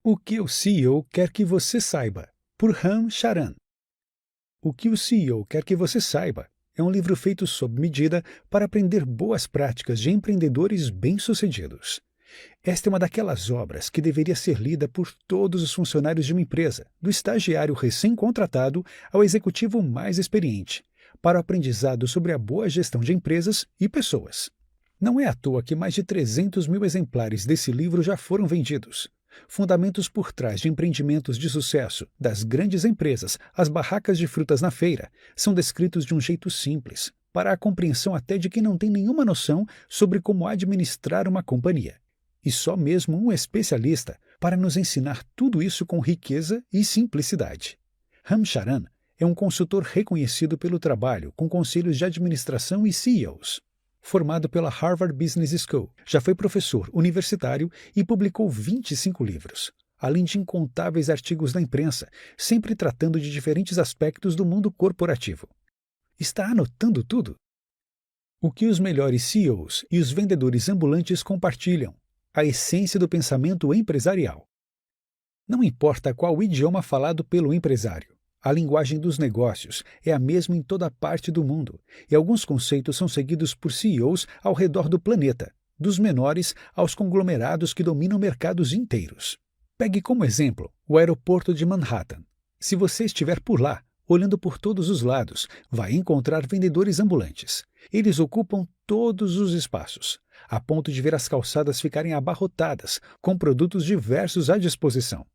O que o CEO quer que você saiba, por Ram Charan. O que o CEO quer que você saiba é um livro feito sob medida para aprender boas práticas de empreendedores bem-sucedidos. Esta é uma daquelas obras que deveria ser lida por todos os funcionários de uma empresa, do estagiário recém-contratado ao executivo mais experiente, para o aprendizado sobre a boa gestão de empresas e pessoas. Não é à toa que mais de 300 mil exemplares desse livro já foram vendidos. Fundamentos por trás de empreendimentos de sucesso, das grandes empresas às barracas de frutas na feira, são descritos de um jeito simples, para a compreensão até de quem não tem nenhuma noção sobre como administrar uma companhia. E só mesmo um especialista para nos ensinar tudo isso com riqueza e simplicidade. Ram Charan é um consultor reconhecido pelo trabalho com conselhos de administração e CEOs. Formado pela Harvard Business School, já foi professor universitário e publicou 25 livros, além de incontáveis artigos na imprensa, sempre tratando de diferentes aspectos do mundo corporativo. Está anotando tudo? O que os melhores CEOs e os vendedores ambulantes compartilham? A essência do pensamento empresarial. Não importa qual idioma falado pelo empresário, a linguagem dos negócios é a mesma em toda parte do mundo, e alguns conceitos são seguidos por CEOs ao redor do planeta, dos menores aos conglomerados que dominam mercados inteiros. Pegue como exemplo o aeroporto de Manhattan. Se você estiver por lá, olhando por todos os lados, vai encontrar vendedores ambulantes. Eles ocupam todos os espaços, a ponto de ver as calçadas ficarem abarrotadas, com produtos diversos à disposição.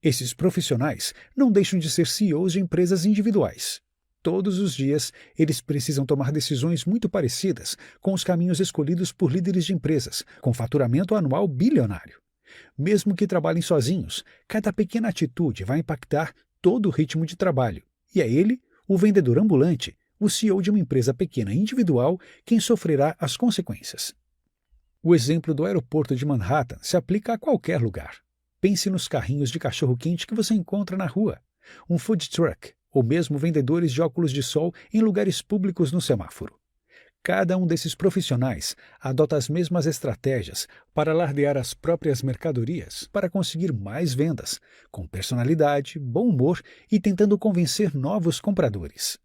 Esses profissionais não deixam de ser CEOs de empresas individuais. Todos os dias, eles precisam tomar decisões muito parecidas com os caminhos escolhidos por líderes de empresas com faturamento anual bilionário. Mesmo que trabalhem sozinhos, cada pequena atitude vai impactar todo o ritmo de trabalho. E é ele, o vendedor ambulante, o CEO de uma empresa pequena individual, quem sofrerá as consequências. O exemplo do aeroporto de Manhattan se aplica a qualquer lugar. Pense nos carrinhos de cachorro-quente que você encontra na rua, um food truck, ou mesmo vendedores de óculos de sol em lugares públicos no semáforo. Cada um desses profissionais adota as mesmas estratégias para alardear as próprias mercadorias para conseguir mais vendas, com personalidade, bom humor e tentando convencer novos compradores.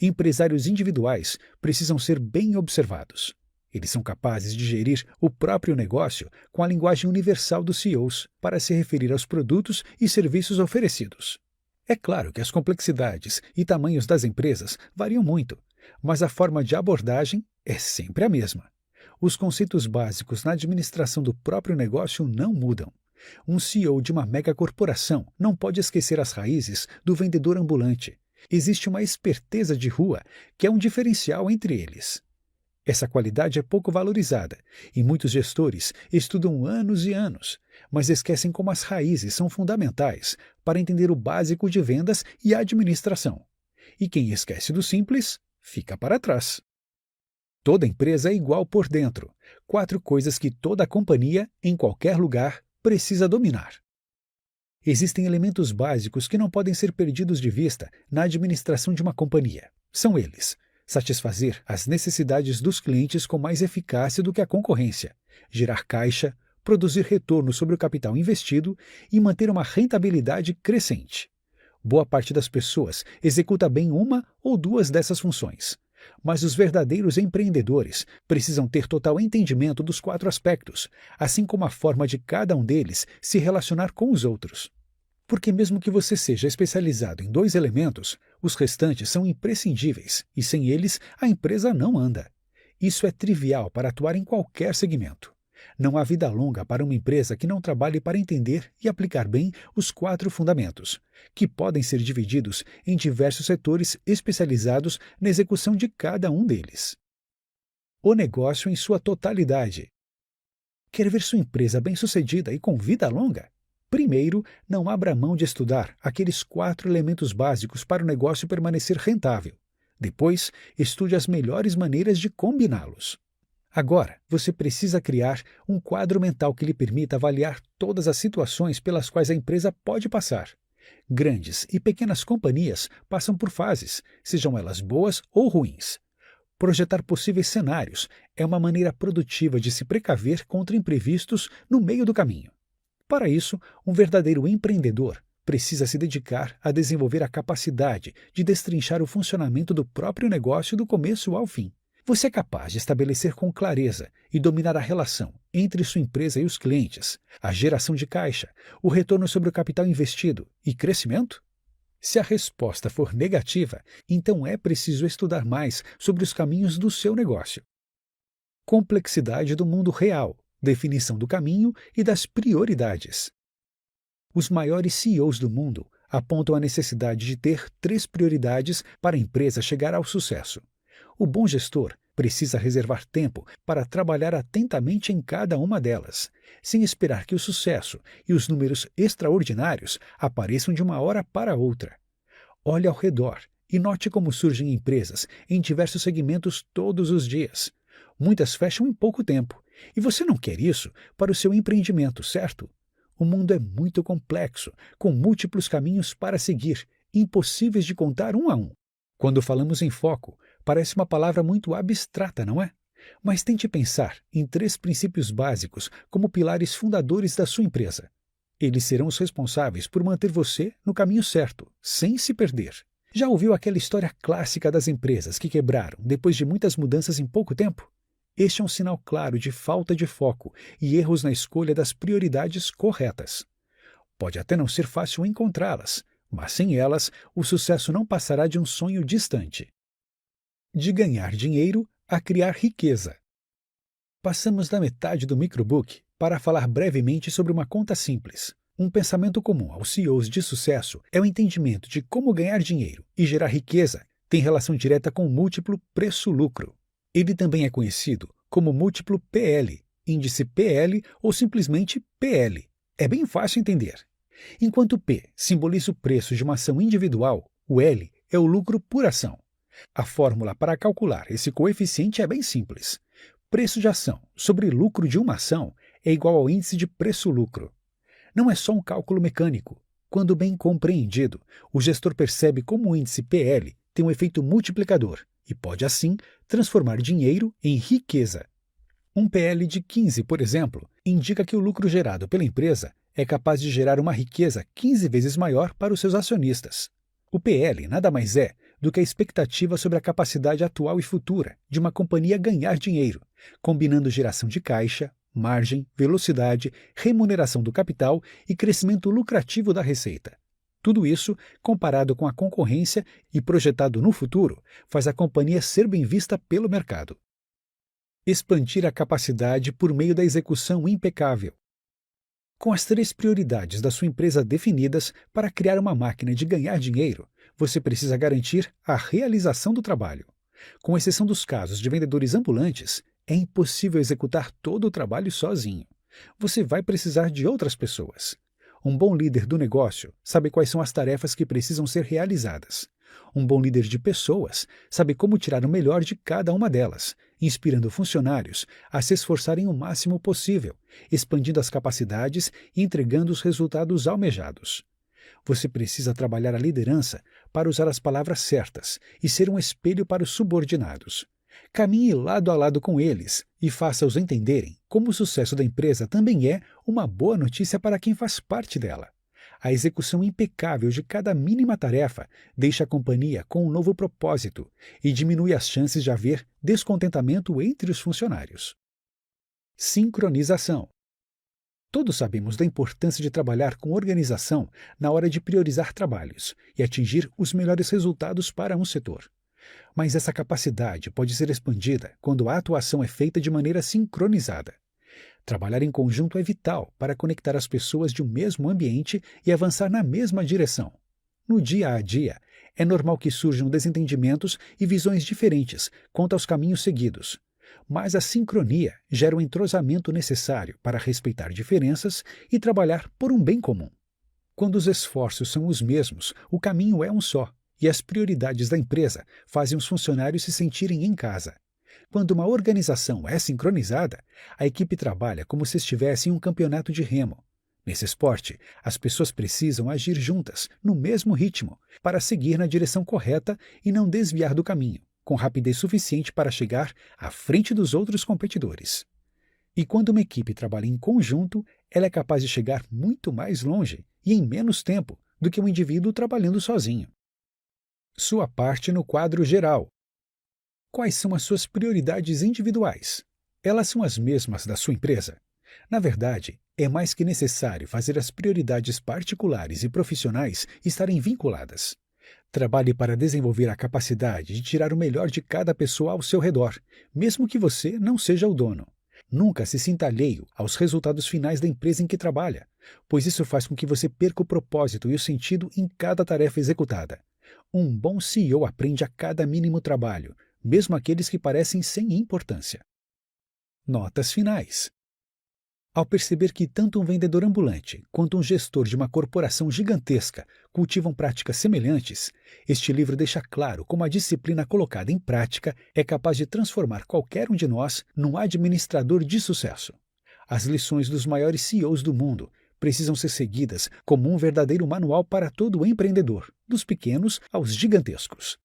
Empresários individuais precisam ser bem observados. Eles são capazes de gerir o próprio negócio com a linguagem universal dos CEOs para se referir aos produtos e serviços oferecidos. É claro que as complexidades e tamanhos das empresas variam muito, mas a forma de abordagem é sempre a mesma. Os conceitos básicos na administração do próprio negócio não mudam. Um CEO de uma megacorporação não pode esquecer as raízes do vendedor ambulante. Existe uma esperteza de rua que é um diferencial entre eles. Essa qualidade é pouco valorizada, e muitos gestores estudam anos e anos, mas esquecem como as raízes são fundamentais para entender o básico de vendas e administração. E quem esquece do simples, fica para trás. Toda empresa é igual por dentro. 4 coisas que toda companhia, em qualquer lugar, precisa dominar. Existem elementos básicos que não podem ser perdidos de vista na administração de uma companhia. São eles: satisfazer as necessidades dos clientes com mais eficácia do que a concorrência, gerar caixa, produzir retorno sobre o capital investido e manter uma rentabilidade crescente. Boa parte das pessoas executa bem uma ou 2 dessas funções, mas os verdadeiros empreendedores precisam ter total entendimento dos 4 aspectos, assim como a forma de cada um deles se relacionar com os outros. Porque mesmo que você seja especializado em 2 elementos, os restantes são imprescindíveis e sem eles a empresa não anda. Isso é trivial para atuar em qualquer segmento. Não há vida longa para uma empresa que não trabalhe para entender e aplicar bem os 4 fundamentos, que podem ser divididos em diversos setores especializados na execução de cada um deles. O negócio em sua totalidade. Quer ver sua empresa bem-sucedida e com vida longa? Primeiro, não abra mão de estudar aqueles 4 elementos básicos para o negócio permanecer rentável. Depois, estude as melhores maneiras de combiná-los. Agora, você precisa criar um quadro mental que lhe permita avaliar todas as situações pelas quais a empresa pode passar. Grandes e pequenas companhias passam por fases, sejam elas boas ou ruins. Projetar possíveis cenários é uma maneira produtiva de se precaver contra imprevistos no meio do caminho. Para isso, um verdadeiro empreendedor precisa se dedicar a desenvolver a capacidade de destrinchar o funcionamento do próprio negócio do começo ao fim. Você é capaz de estabelecer com clareza e dominar a relação entre sua empresa e os clientes, a geração de caixa, o retorno sobre o capital investido e crescimento? Se a resposta for negativa, então é preciso estudar mais sobre os caminhos do seu negócio. Complexidade do mundo real, definição do caminho e das prioridades. Os maiores CEOs do mundo apontam a necessidade de ter 3 prioridades para a empresa chegar ao sucesso. O bom gestor precisa reservar tempo para trabalhar atentamente em cada uma delas, sem esperar que o sucesso e os números extraordinários apareçam de uma hora para outra. Olhe ao redor e note como surgem empresas em diversos segmentos todos os dias. Muitas fecham em pouco tempo, e você não quer isso para o seu empreendimento, certo? O mundo é muito complexo, com múltiplos caminhos para seguir, impossíveis de contar um a um. Quando falamos em foco, parece uma palavra muito abstrata, não é? Mas tente pensar em 3 princípios básicos como pilares fundadores da sua empresa. Eles serão os responsáveis por manter você no caminho certo, sem se perder. Já ouviu aquela história clássica das empresas que quebraram depois de muitas mudanças em pouco tempo? Este é um sinal claro de falta de foco e erros na escolha das prioridades corretas. Pode até não ser fácil encontrá-las, mas sem elas, o sucesso não passará de um sonho distante. De ganhar dinheiro a criar riqueza. Passamos da metade do microbook para falar brevemente sobre uma conta simples. Um pensamento comum aos CEOs de sucesso é o entendimento de como ganhar dinheiro e gerar riqueza tem relação direta com o múltiplo preço-lucro. Ele também é conhecido como múltiplo PL, índice PL ou simplesmente PL. É bem fácil entender. Enquanto P simboliza o preço de uma ação individual, o L é o lucro por ação. A fórmula para calcular esse coeficiente é bem simples. Preço de ação sobre lucro de uma ação é igual ao índice de preço-lucro. Não é só um cálculo mecânico. Quando bem compreendido, o gestor percebe como o índice PL tem um efeito multiplicador e pode, assim, transformar dinheiro em riqueza. Um PL de 15, por exemplo, indica que o lucro gerado pela empresa é capaz de gerar uma riqueza 15 vezes maior para os seus acionistas. O PL nada mais é do que a expectativa sobre a capacidade atual e futura de uma companhia ganhar dinheiro, combinando geração de caixa, margem, velocidade, remuneração do capital e crescimento lucrativo da receita. Tudo isso, comparado com a concorrência e projetado no futuro, faz a companhia ser bem vista pelo mercado. Expandir a capacidade por meio da execução impecável. Com as 3 prioridades da sua empresa definidas para criar uma máquina de ganhar dinheiro, você precisa garantir a realização do trabalho. Com exceção dos casos de vendedores ambulantes, é impossível executar todo o trabalho sozinho. Você vai precisar de outras pessoas. Um bom líder do negócio sabe quais são as tarefas que precisam ser realizadas. Um bom líder de pessoas sabe como tirar o melhor de cada uma delas, inspirando funcionários a se esforçarem o máximo possível, expandindo as capacidades e entregando os resultados almejados. Você precisa trabalhar a liderança para usar as palavras certas e ser um espelho para os subordinados. Caminhe lado a lado com eles e faça-os entenderem como o sucesso da empresa também é uma boa notícia para quem faz parte dela. A execução impecável de cada mínima tarefa deixa a companhia com um novo propósito e diminui as chances de haver descontentamento entre os funcionários. Sincronização. Todos sabemos da importância de trabalhar com organização na hora de priorizar trabalhos e atingir os melhores resultados para um setor. Mas essa capacidade pode ser expandida quando a atuação é feita de maneira sincronizada. Trabalhar em conjunto é vital para conectar as pessoas de um mesmo ambiente e avançar na mesma direção. No dia a dia, é normal que surjam desentendimentos e visões diferentes quanto aos caminhos seguidos. Mas a sincronia gera o entrosamento necessário para respeitar diferenças e trabalhar por um bem comum. Quando os esforços são os mesmos, o caminho é um só, e as prioridades da empresa fazem os funcionários se sentirem em casa. Quando uma organização é sincronizada, a equipe trabalha como se estivesse em um campeonato de remo. Nesse esporte, as pessoas precisam agir juntas, no mesmo ritmo, para seguir na direção correta e não desviar do caminho, com rapidez suficiente para chegar à frente dos outros competidores. E quando uma equipe trabalha em conjunto, ela é capaz de chegar muito mais longe e em menos tempo do que um indivíduo trabalhando sozinho. Sua parte no quadro geral. Quais são as suas prioridades individuais? Elas são as mesmas da sua empresa? Na verdade, é mais que necessário fazer as prioridades particulares e profissionais estarem vinculadas. Trabalhe para desenvolver a capacidade de tirar o melhor de cada pessoa ao seu redor, mesmo que você não seja o dono. Nunca se sinta alheio aos resultados finais da empresa em que trabalha, pois isso faz com que você perca o propósito e o sentido em cada tarefa executada. Um bom CEO aprende a cada mínimo trabalho, mesmo aqueles que parecem sem importância. Notas finais. Ao perceber que tanto um vendedor ambulante quanto um gestor de uma corporação gigantesca cultivam práticas semelhantes, este livro deixa claro como a disciplina colocada em prática é capaz de transformar qualquer um de nós num administrador de sucesso. As lições dos maiores CEOs do mundo precisam ser seguidas como um verdadeiro manual para todo empreendedor, dos pequenos aos gigantescos.